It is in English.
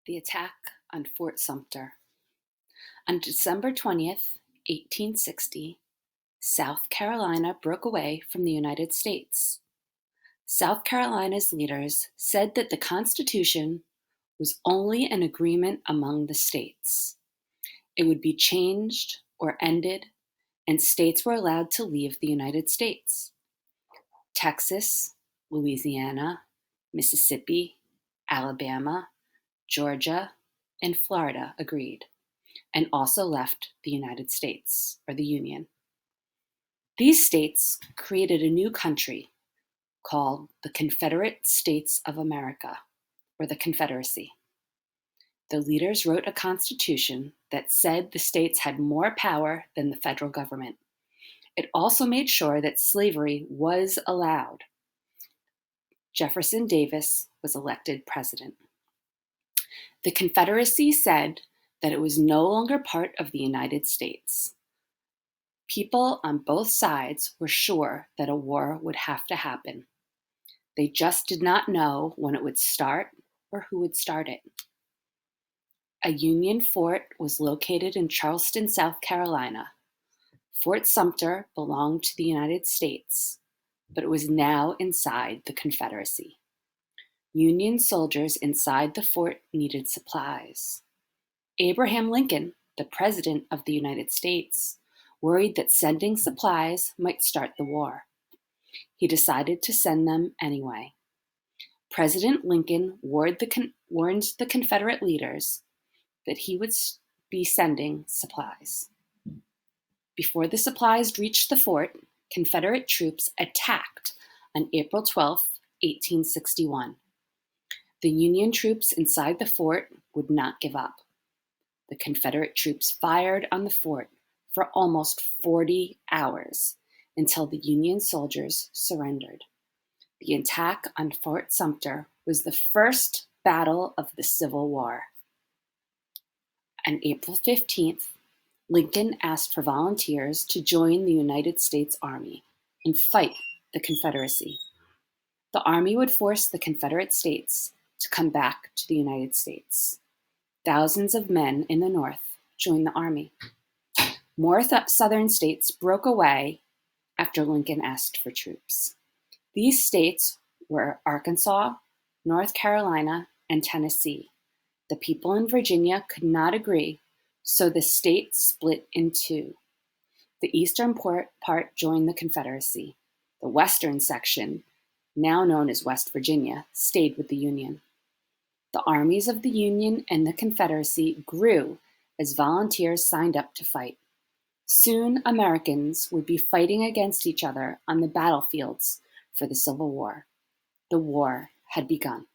The attack on Fort Sumter. On December 20th, 1860, South Carolina broke away from the United States. South Carolina's leaders said that the Constitution was only an agreement among the states. It would be changed or ended, and states were allowed to leave the United States. Texas, Louisiana, Mississippi, Alabama, Georgia, and Florida agreed, and also left the United States, or the Union. These states created a new country called the Confederate States of America, or the Confederacy. The leaders wrote a constitution that said the states had more power than the federal government. It also made sure that slavery was allowed. Jefferson Davis was elected president. The Confederacy said that it was no longer part of the United States. People on both sides were sure that a war would have to happen. They just did not know when it would start or who would start it. A Union fort was located in Charleston, South Carolina. Fort Sumter belonged to the United States, but it was now inside the Confederacy. Union soldiers inside the fort needed supplies. Abraham Lincoln, the President of the United States, worried that sending supplies might start the war. He decided to send them anyway. President Lincoln warned the Confederate leaders that he would be sending supplies. Before the supplies reached the fort, Confederate troops attacked on April 12, 1861. The Union troops inside the fort would not give up. The Confederate troops fired on the fort for almost 40 hours until the Union soldiers surrendered. The attack on Fort Sumter was the first battle of the Civil War. On April 15th, Lincoln asked for volunteers to join the United States Army and fight the Confederacy. The Army would force the Confederate States to come back to the United States. Thousands of men in the North joined the Army. More Southern states broke away after Lincoln asked for troops. These states were Arkansas, North Carolina, and Tennessee. The people in Virginia could not agree, so the state split in two. The eastern part joined the Confederacy. The western section, now known as West Virginia, stayed with the Union. The armies of the Union and the Confederacy grew as volunteers signed up to fight. Soon, Americans would be fighting against each other on the battlefields for the Civil War. The war had begun.